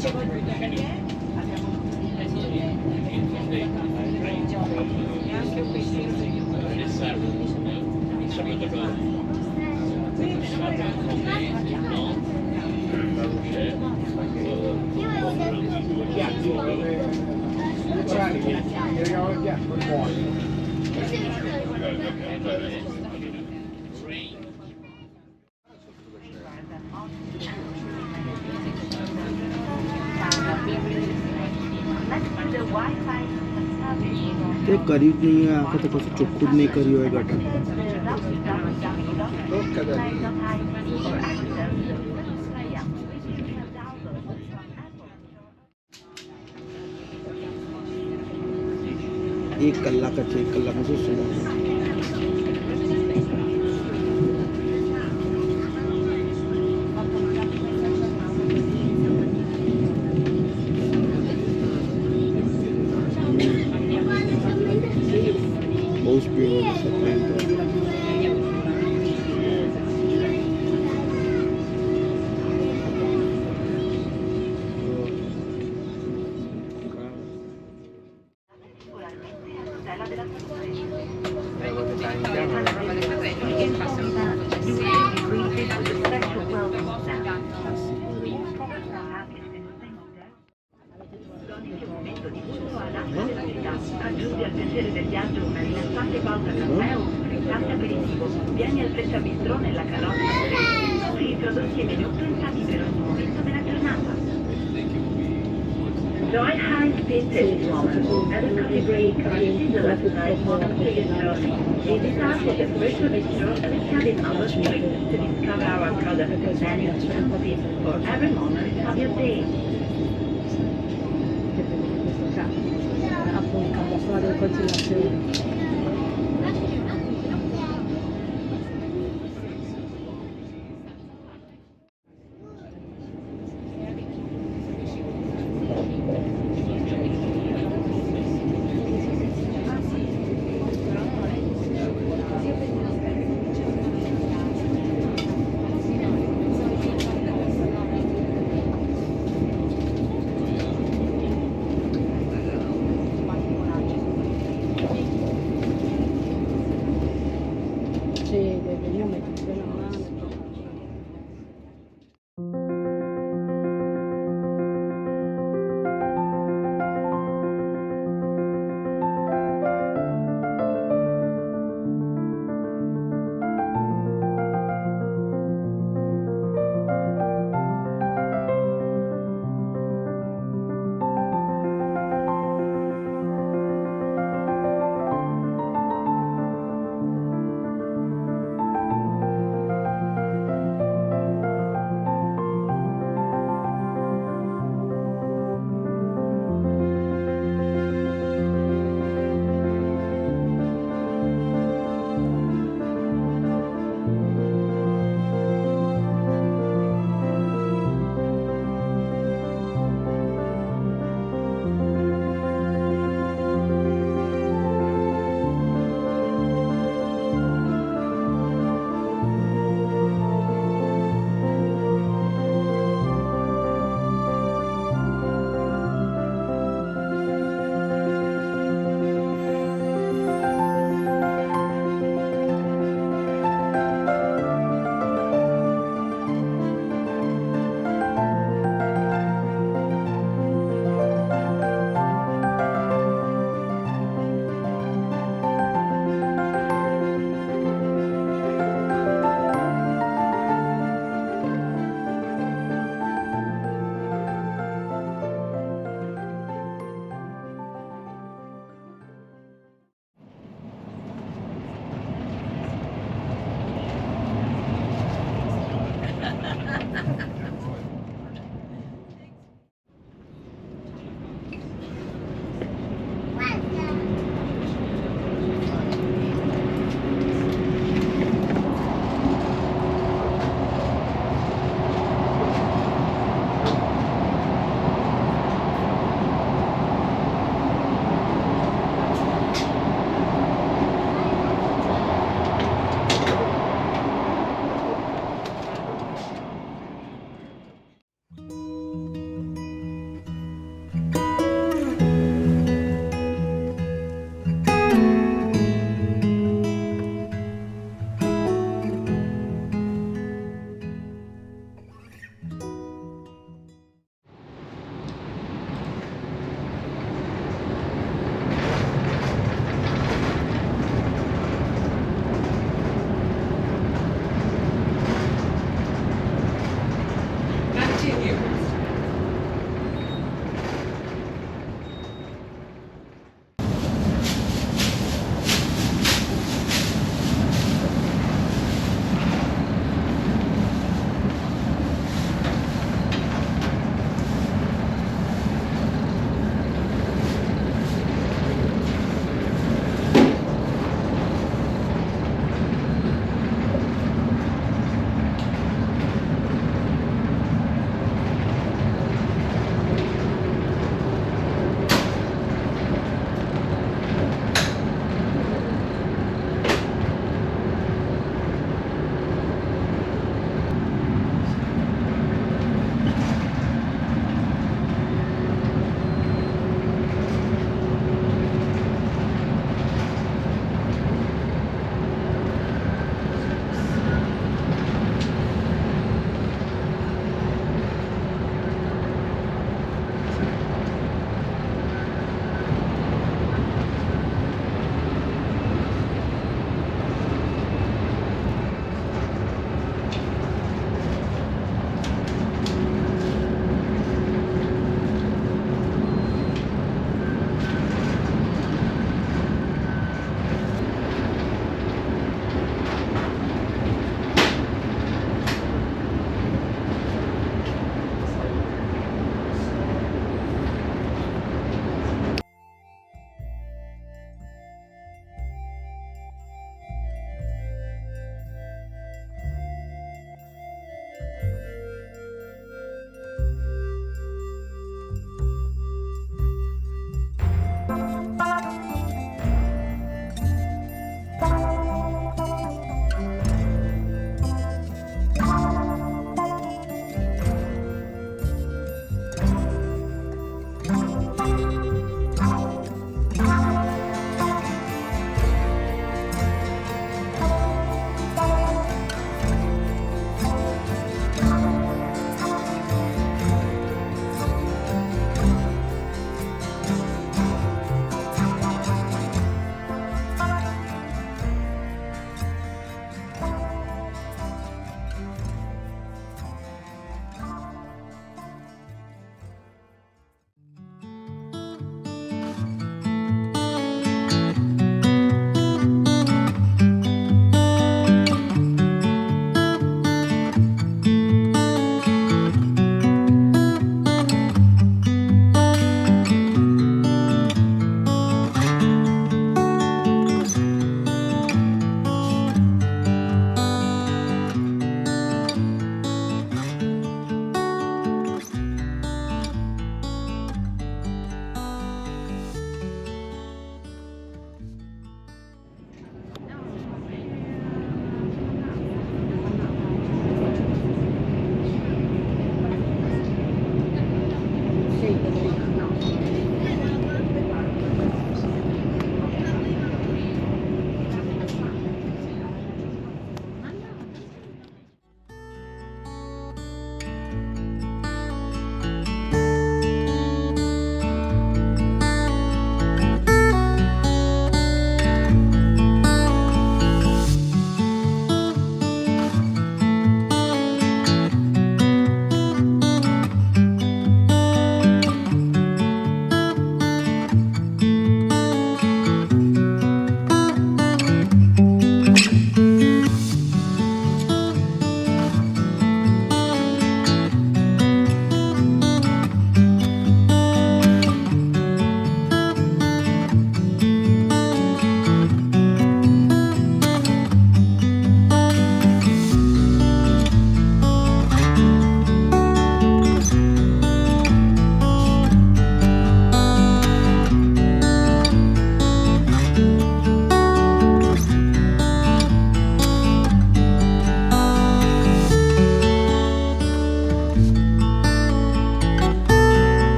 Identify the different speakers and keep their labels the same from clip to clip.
Speaker 1: તે કર્યું જ નહીં આ વખતે કશું ચોખ્ખું જ નહીં કર્યું હોય બેટા એક કલાક જ છે એક કલાકમાં શું શું બહુ સ્પીડ છે પ્લેન તો
Speaker 2: Aggiungi al piacere del viaggio una rilassante pausa caffè o un frizzante aperitivo. Vieni al Frecciarossa nella carrozza qui i prodotti e menù pensati per ogni momento della giornata. Join high-speed telephone and a coffee break in the last night moment of your journey. Visit us at the Frecciarossa and the cabin number 3 to discover our product menus and tips for every moment of your day.
Speaker 3: Appunto, fare continuazione.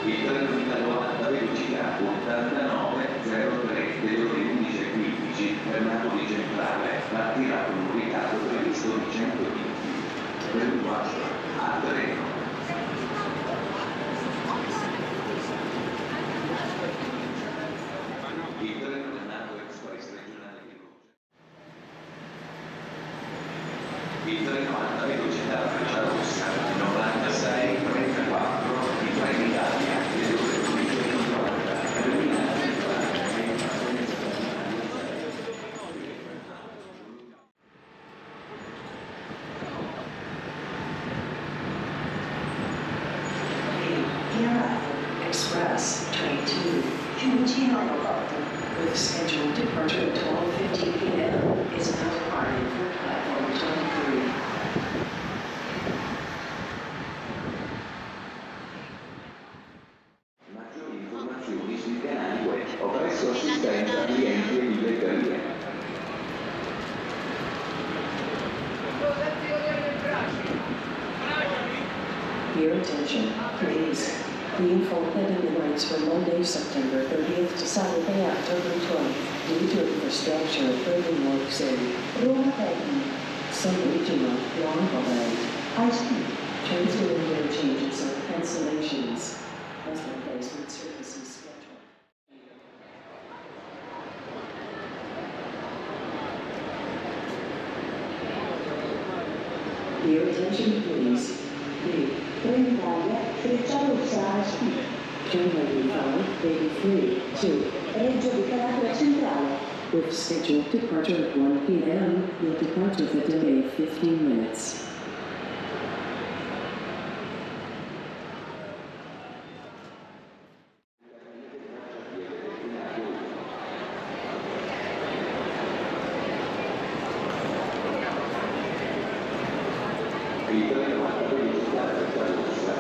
Speaker 4: Il treno di alta velocità 8903 delle ore 11:15 per Napoli Centrale partirà con un ritardo previsto di 100 minuti. Per il guasto a treno. Il treno del Napoli Express regionale di Roma. Il treno alta velocità Frecciarossa 9634 di Trenitalia delle ore 11:50 termina
Speaker 5: Express Train 2 Fiumicino with scheduled departure at 12:50 p.m. is now departing for platform 23.
Speaker 4: Maggiori informazioni sui canali web o presso assistenza clienti e biglietteria.
Speaker 5: Your attention, please. The enforcement rights for Monday, September 30th to Saturday, October 12th, due to infrastructure building works in Roma Peggy, some regional, long-haul, high-speed, transfer interchanges or cancellations, as replacement services schedule. Your attention, please. The
Speaker 2: Trenitalia Frecciarossa Speed.
Speaker 5: train number 583 to
Speaker 2: Reggio di Calabria Centrale.
Speaker 5: with scheduled departure at 1 p.m. will depart with a delay of 15 minutes.
Speaker 4: Il treno alta velocità Frecciarossa